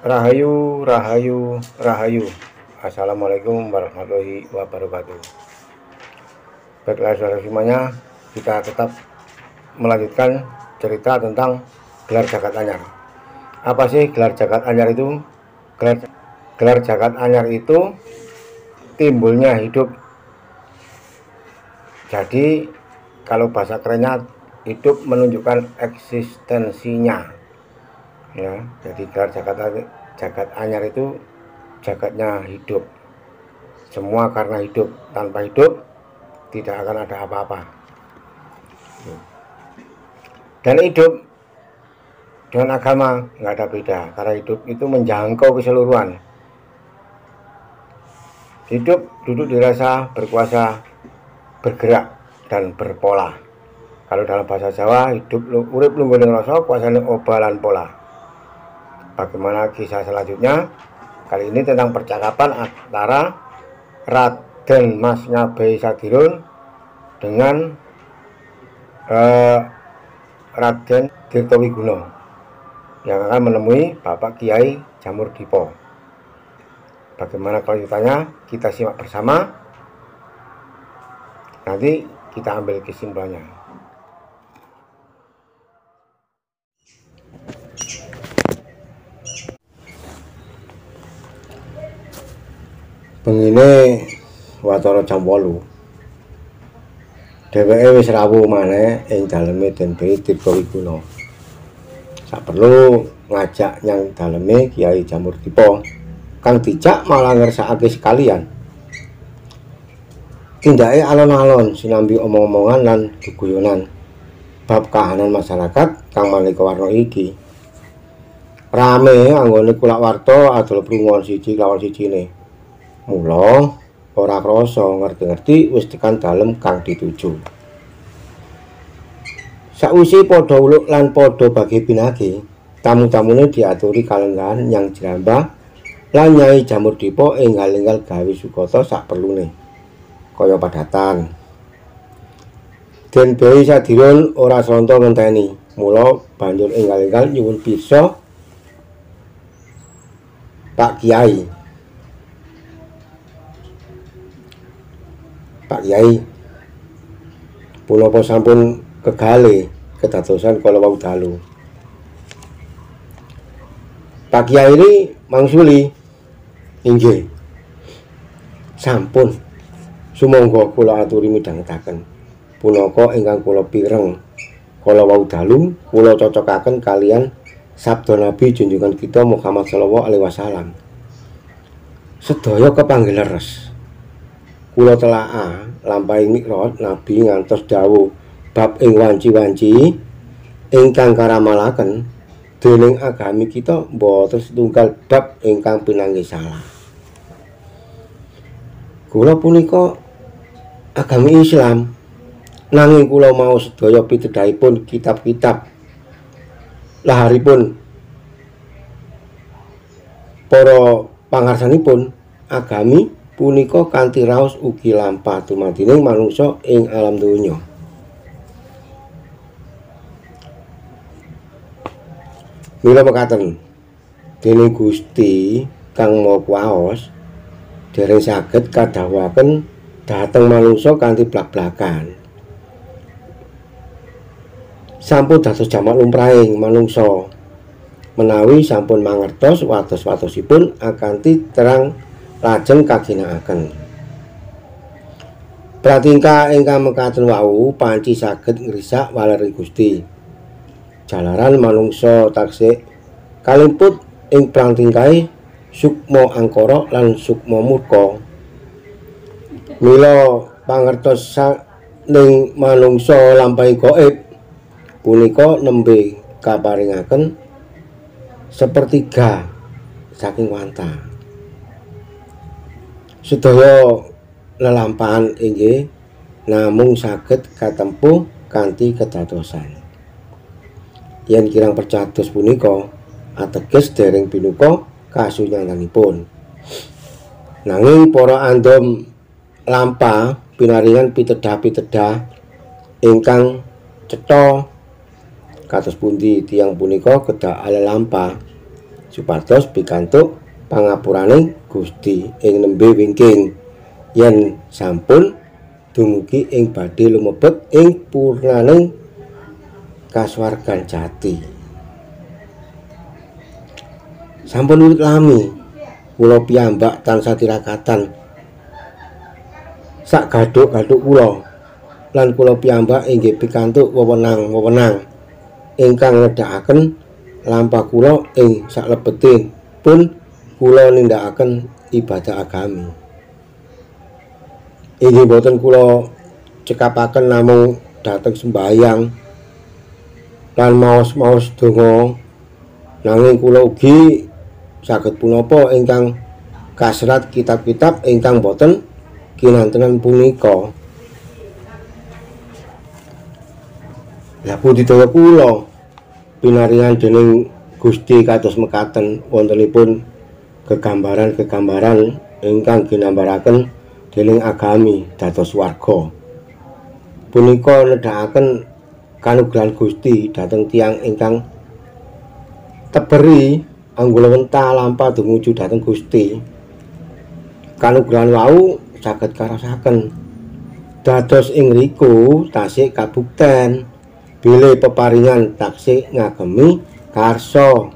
Rahayu, rahayu, rahayu. Assalamualaikum warahmatullahi wabarakatuh. Baiklah saudara semuanya, kita tetap melanjutkan cerita tentang gelar jagat anyar. Apa sih gelar jagat anyar itu? Gelar jagat anyar itu timbulnya hidup. Jadi kalau bahasa kerennya, hidup menunjukkan eksistensinya. Ya, jadi gelar jagat anyar itu jagatnya hidup. Semua karena hidup. Tanpa hidup tidak akan ada apa-apa. Dan hidup dengan agama nggak ada beda, karena hidup itu menjangkau keseluruhan. Hidup duduk dirasa, berkuasa, bergerak, dan berpola. Kalau dalam bahasa Jawa, hidup urip lungguh rasa, kuasane obalan pola. Bagaimana kisah selanjutnya? Kali ini tentang percakapan antara Raden Mas Ngabei Sadirun dengan Raden Tirtowiguno yang akan menemui Bapak Kiai Jamur Dipo. Bagaimana kelanjutannya? Kita simak bersama. Nanti kita ambil kesimpulannya. Pengine watara jam 8. Dheweke wis rawuh maneh ing daleme Den Tirtowiguno. Saperlu ngajak nyang daleme Kiai Jamur Dipo, kang dijak malah ngersakake sekalian. Tindake alon-alon sinambi omong-omongan lan geguyonan bab kahanan masyarakat kang maneka warna iki. Rame anggone kulawarta adol prungon siji lawan sijine. Mula ora krasa ngerti-ngerti wis tekan dalem kang dituju. Sakwise padha uluk lan padha bagi pinagi, tamu-tamune diaturi kalenggahan nyang jrambah lan Nyai Jamur Dipo enggal-enggal gawe sukata sak perlune. Kaya padatan. Den Bei Sadirun ora sonto ngenteni, mula banjur enggal-enggal nyuwun pirsa Pak Kiai. Pak Kiai, punapa sampun kegale kedadosan kala wau dalu? Pak Kiai ini mangsuli, inggih. Sampun. Sumangga kula aturi midhangetaken. Punaka ingkang kula pireng kala wau dalu kula cocokaken kalian sabda Nabi junjungan kita Muhammad sallallahu alaihi wasallam. Sedaya kepanggih leres. Kula telaah lampahing mikrot Nabi ngantos dawuh bab ing wanci-wanci ingkang karamalaken dening agami kita boten setunggal bab ingkang pinanggih salah. Kula punika agami Islam, nanging kula mau sedaya pitedhahipun kitab-kitab laharipun para pangarsanipun agami punika kanthi raos ugi lampah dumadining manungsa ing alam donya. Mila mekaten, dening Gusti Kang Maha Kuwaos dereng saged kadhawuhaken dhateng manungsa kanthi blak-blakan. Sampun dados jamak lumrahing manungsa menawi sampun mangertos watos-watosipun akanthi terang lajeng kaginakaken. Pratingkah ingkang mekaten wau panci saged ngrisak waleri Gusti. Jalaran manungsa taksih kalimput ing pratingkahe sukma angkara lan sukma murka. Mila pangertos ning manungsa lampahing gaib punika nembe kaparingaken sepertiga saking wanta. Sedaya lelampahan inggih namung saged katempuh kanthi kedadosan. Yen kirang percados punika ateges dereng pinuka kasunyanganipun. Nanging para andom lampah pinaringan pitedhah-pitedhah ingkang cetha kados pundi tiyang punika kedah ala lampah supados pikantuk pangapuraning Gusti ing nembe wingking yen sampun dumugi ing badhe lumebet ing purnaning kasuwargan jati. Sampun wiwit lami kula piyambak tansah tirakatan sak gadhuk-gadhuk kula lan kula piyambak inggih pikantuk wewenang-wewenang ingkang nedhakaken lampah kula ing saklebeting pun kula nindakaken ibadah agami. Inggih boten kula cekapaken namung dhateng sembahyang lan maos-maos donga, nanging kula ugi saged punapa ingkang kaserat kitab-kitab ingkang boten kinantenan punika. Lah budidaya kula pinaringan dening Gusti kados mekaten wontenipun gegambaran-gegambaran ingkang ginambaraken dening agami dados warga. Punika nedhakaken kanugrahan Gusti dhateng tiyang ingkang teberi anggulawentah lampah dumuju dhateng Gusti. Kanugrahan wau saged karasaken dados ing riku tasih kabukten bilih peparingan taksih ngagemi karsa.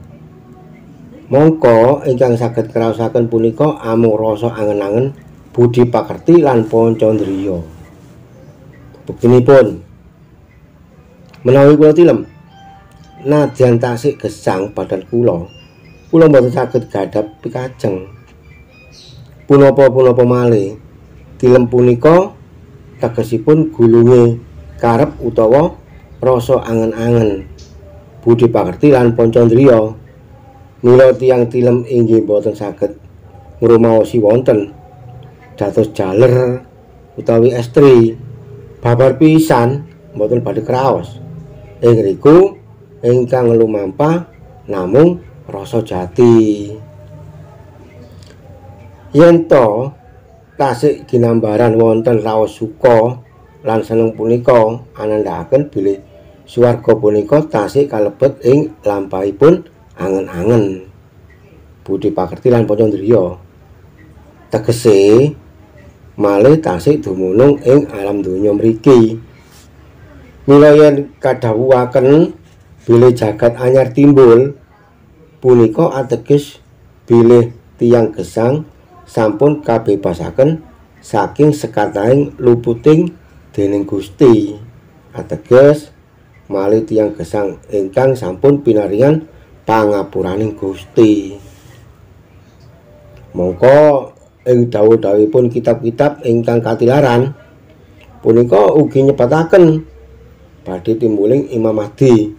Mongko ingkang saged kraosaken punika amung rasa angen-angen budi pakerti lan pancandriya. Buktinipun menawi kula tilem nadyan tasih gesang badan kula mboten saged gadhap pikajeng. Punapa-punapa malih tilem punika tegesipun gulunge karep utawa rasa angen-angen budi pakerti lan pancandriya. Mila tiyang tilem inggih boten saged ngrumaosi wonten dados jaler utawi estri babar pisan mboten badhe kraos. Ing riku ingkang lumampah namung rasa jati. Yen to tasih ginambaran wonten raos suka lan seneng punika anandhaken bilih swarga punika tasih kalebet ing lampahipun angen-angen budi pakerti lan pancandriya. Tegese malih tasih dumunung ing alam donya mriki. Mila yen kadhawuhaken bilih jagat anyar timbul punika ateges bilih tiyang gesang sampun kabebasaken saking sekatahing luputing dening Gusti. Ateges malih tiyang gesang ingkang sampun pinaringan pangapuraning Gusti. Mongko ing dawuh-dawuhipun kitab-kitab ingkang katilaran punika ugi nyebataken badhe timbuling Imam Mahdi.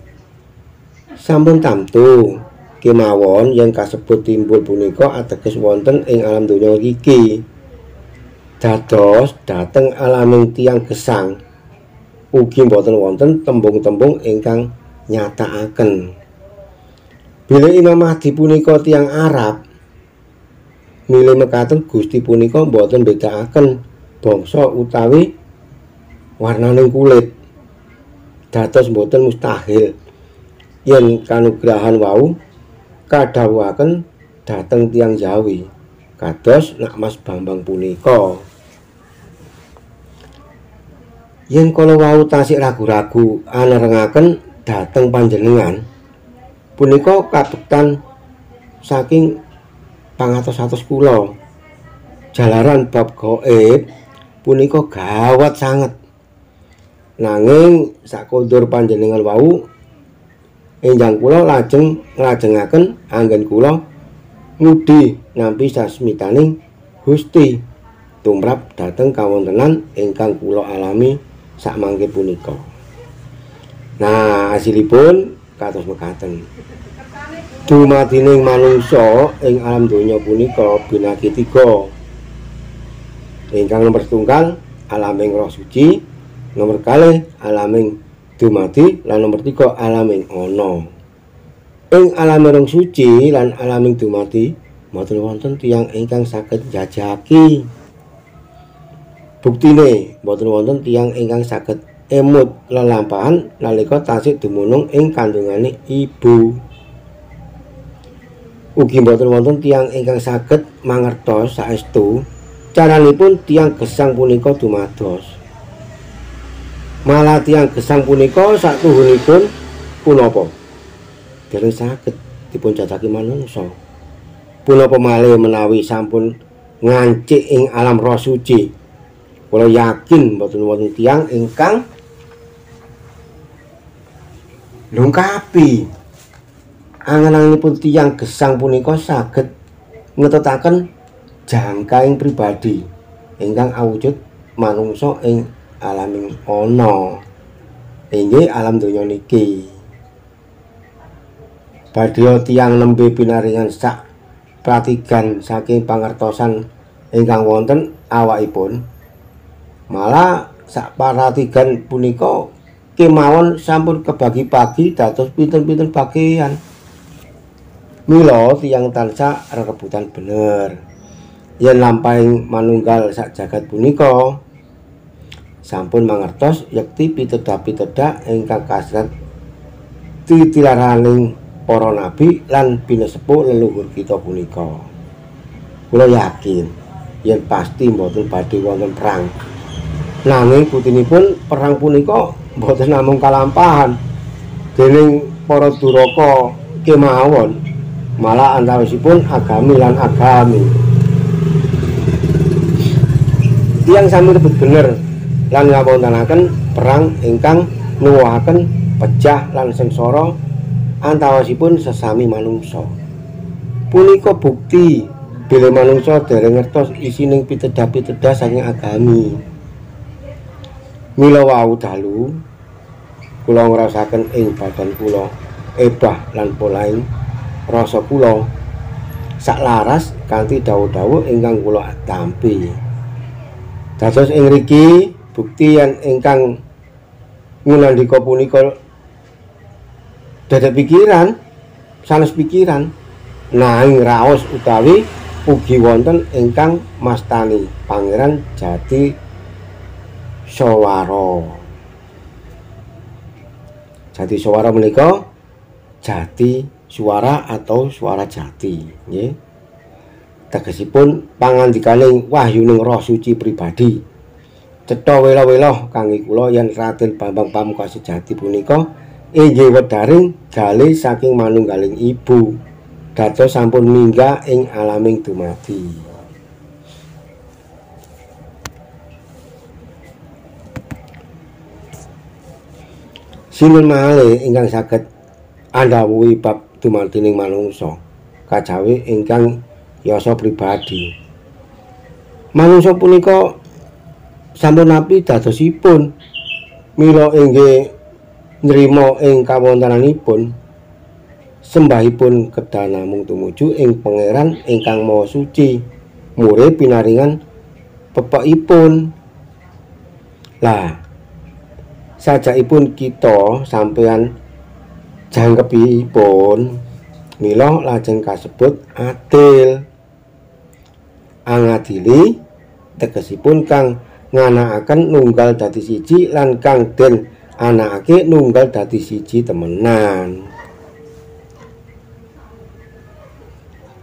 Sampun tamtu kemawon yen kasebut timbul punika ateges wonten ing alam donya iki. Dados dhateng alaming tiyang gesang ugi boten wonten tembung-tembung ingkang nyatakaken bilih Imam Mahdi punika tiyang Arab. Milih mekaten Gusti punika boten bedakaken bangsa utawi warnaning kulit. Dados boten mustahil yen kanugrahan wau kadhawuhaken dhateng tiyang Jawi kados Nak Mas Bambang punika. Yen kala wau tasih ragu-ragu anerengaken dhateng panjenengan punika kabektan saking pangatos-atos kula. Jalaran bab gaib punika gawat sanget. Nanging sakondur panjenengan wau enjang kula lajeng nglajengaken anggen kula ngudi nampi sasmitaning Gusti tumrap dhateng kawontenan ingkang kula alami sakmangke punika. Nah, asilipun kados mekaten. Dumadining manungsa ing alam donya punika binagi 3. Ingkang nomor 1 alaming roh suci, nomor 2 alaming dumadi lan nomor 3 alaming ana. Ing alaming roh suci lan alaming dumadi mboten wonten tiyang ingkang saged njajaki. Buktine mboten wonten tiyang ingkang saged emut lelampahan nalika tasih dumunung ing kandungane ibu. Ugi boten wonten tiyang ingkang saged mangertos saestu caranipun tiyang gesang punika dumados. Malah tiyang gesang punika saktuhunipun punapa dereng saged dipun jajaki manungsa. Punapa malih menawi sampun ngancik ing alam roh suci, kula yakin boten wonten tiyang ingkang lungkapi angen-angenipun tiyang gesang punika saged ngetetaken jangkaing pribadi ingkang awujud manungsa ing alaming ana inggih alam donya niki. Badya tiyang nembe pinaringan sak pratigan saking pangertosan ingkang wonten awakipun, malah sak pratigan punika kemawon sampun kebagi-bagi dados pinten-pinten bagian. Mila tiyang tansah rebutan bener yen lampahing manunggal sak jagat punika sampun mangertos yekti pitedah-pitedah ingkang kasrat titilaraning para nabi lan pinesepuh leluhur kita punika. Kula yakin yen pasti mboten badhe wonten perang. Nanging butinipun perang punika mboten namung kalampahan dening para duraka kemawon, malah antawisipun agami lan agami. Tiyang sami rebut bener lan ngawontenaken perang ingkang nuwuhaken pejah lan sengsara antawisipun sesami manungsa. Punika bukti bilih manungsa dereng ngertos isining pitedah-pitedah saking agami. Mila wau dalu kula ngrasaken ing badan kula ebah lan polaing rasa kula saklaras kanthi dawuh-dawuh ingkang kula tampi. Dados ing mriki bukti yen ingkang ngunandika punika dadak pikiran sanes pikiran, nanging raos utawi ugi wonten ingkang mastani Pangeran Jati Sawara. Jati Sawara menika jati suara atau suara jati, nggih. Tegesipun pangandikaning wahyuning roh suci pribadi. Cetha wela-wela kangge kula yen Raden Bambang Pamungkas Sejati punika inggih wedaring galih saking manunggaling ibu dados sampun minggah ing alaming dumadi. Sinten malih ingkang saged andhawuhi bab dumadining manungsa kajawi ingkang yasa pribadi. Manungsa punika sampun napi dadosipun mila inggih nrima ing kawontenanipun sembahipun kedah namung tumuju ing Pangeran ingkang Maha Suci mure pinaringan pepekipun. Lah sajakipun kita sampeyan jangkepipun mila lajeng kasebut adil. Angadili tegesipun kang nganakaken nunggal dadi siji lan kang den anakake nunggal dadi siji temenan.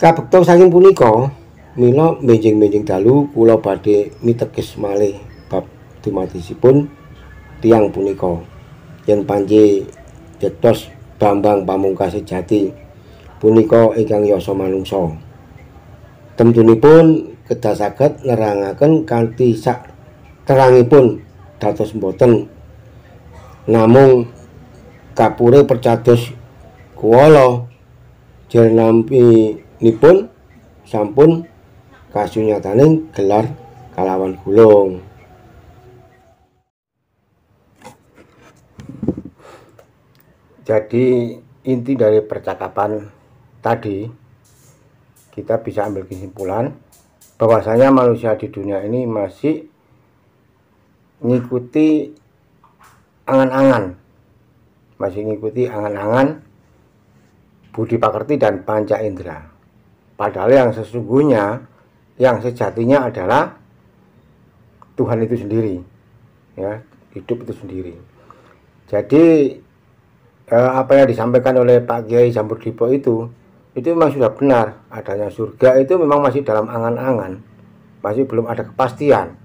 Kabekta saking punika mila benjing-benjing dalu kula badhe miteges malih bab dumadisipun tiyang punika yen panci cetos Bambang Pamungkas Sejati punika ingkang yasa manungsa. Temtunipun kedah saged nerangaken kanthi sak terangipun dados boten namung kapure percados kuwala jernampinipun sampun kasunyataning gelar kalawan gulung. Jadi inti dari percakapan tadi kita bisa ambil kesimpulan bahwasanya manusia di dunia ini masih mengikuti angan-angan, budi pakerti dan panca indera. Padahal yang sesungguhnya, yang sejatinya adalah Tuhan itu sendiri, ya, hidup itu sendiri. Jadi apa yang disampaikan oleh Pak Kiai Jambudipa itu itu memang sudah benar. Adanya surga itu memang masih dalam angan-angan, masih belum ada kepastian.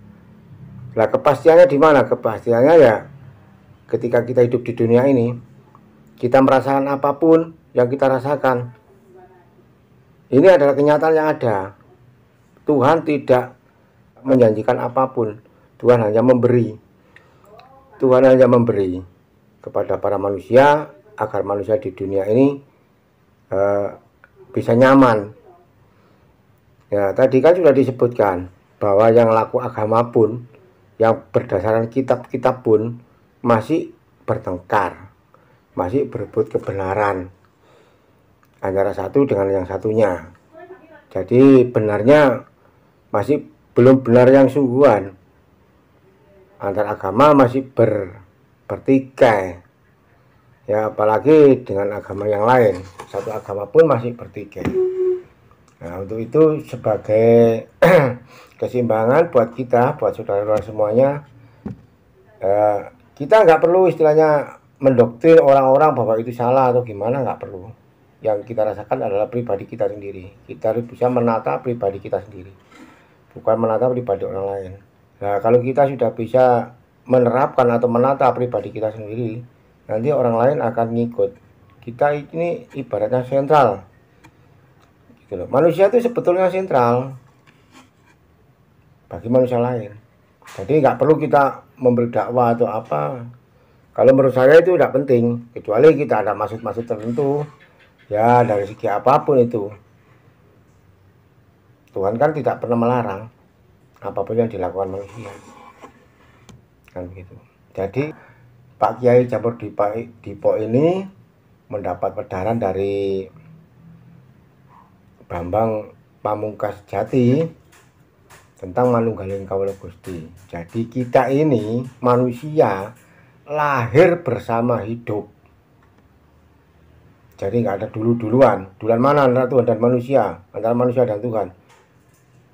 Nah, kepastiannya di mana? Kepastiannya ya ketika kita hidup di dunia ini, kita merasakan apapun yang kita rasakan, ini adalah kenyataan yang ada. Tuhan tidak menjanjikan apapun, Tuhan hanya memberi. Tuhan hanya memberi kepada para manusia agar manusia di dunia ini bisa nyaman. Ya, tadi kan sudah disebutkan bahwa yang laku agama pun, yang berdasarkan kitab-kitab pun masih bertengkar, masih berebut kebenaran antara satu dengan yang satunya. Jadi benarnya masih belum benar yang sungguhan. Antar agama masih bertikai. Ya, apalagi dengan agama yang lain. Satu agama pun masih bertikai. Nah, untuk itu sebagai keseimbangan buat kita, buat saudara-saudara semuanya, kita nggak perlu istilahnya mendoktrin orang-orang bahwa itu salah atau gimana, nggak perlu. Yang kita rasakan adalah pribadi kita sendiri. Kita harus bisa menata pribadi kita sendiri, bukan menata pribadi orang lain. Nah, kalau kita sudah bisa menerapkan atau menata pribadi kita sendiri, nanti orang lain akan ngikut. Kita ini ibaratnya sentral, gitu loh. Manusia itu sebetulnya sentral bagi manusia lain. Jadi nggak perlu kita memberi dakwah atau apa. Kalau menurut saya itu tidak penting, kecuali kita ada maksud-maksud tertentu. Ya, dari segi apapun itu, Tuhan kan tidak pernah melarang apapun yang dilakukan manusia, kan begitu. Jadi Pak Kiai Jamur Dipo ini mendapat pedaran dari Bambang Pamungkas Jati tentang manunggaling kawula Gusti. Jadi kita ini manusia lahir bersama hidup. Jadi nggak ada duluan mana antara Tuhan dan manusia, antara manusia dan Tuhan,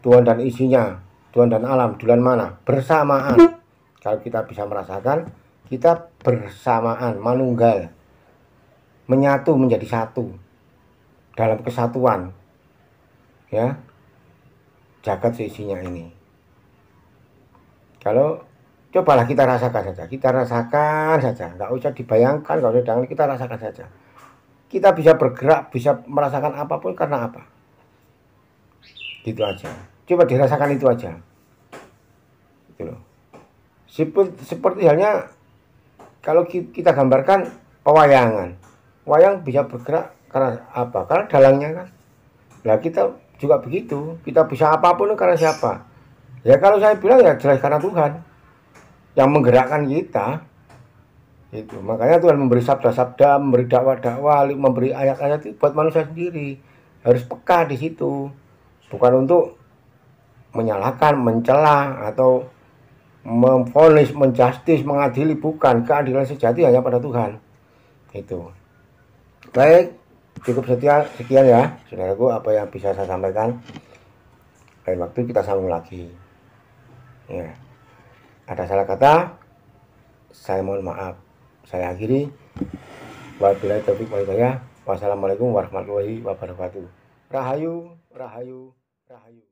Tuhan dan isinya, Tuhan dan alam, duluan mana? Bersamaan. Kalau kita bisa merasakan, kita bersamaan, manunggal, menyatu menjadi satu dalam kesatuan, ya, jagat seisinya ini. Kalau cobalah kita rasakan saja, nggak usah dibayangkan, nggak usah jangan, kita rasakan saja. Kita bisa bergerak, bisa merasakan apapun karena apa? Gitu aja. Coba dirasakan itu aja. Gitu loh. Seperti halnya kalau kita gambarkan pewayangan. Wayang bisa bergerak karena apa? Karena dalangnya kan. Nah, kita juga begitu. Kita bisa apapun karena siapa? Ya kalau saya bilang ya jelas karena Tuhan yang menggerakkan kita. Itu makanya Tuhan memberi sabda-sabda, memberi dakwah-dakwah, memberi ayat-ayat itu buat manusia sendiri. Harus peka di situ, bukan untuk menyalahkan, mencela atau memvonis, menjustis, mengadili, bukan. Keadilan sejati hanya pada Tuhan. Itu. Baik, cukup sekian ya, saudaraku, apa yang bisa saya sampaikan. Lain waktu kita sambung lagi. Ya, ada salah kata, saya mohon maaf. Saya akhiri. Wabillahi taufiq wal hidayah. Wassalamualaikum warahmatullahi wabarakatuh. Rahayu, rahayu, rahayu.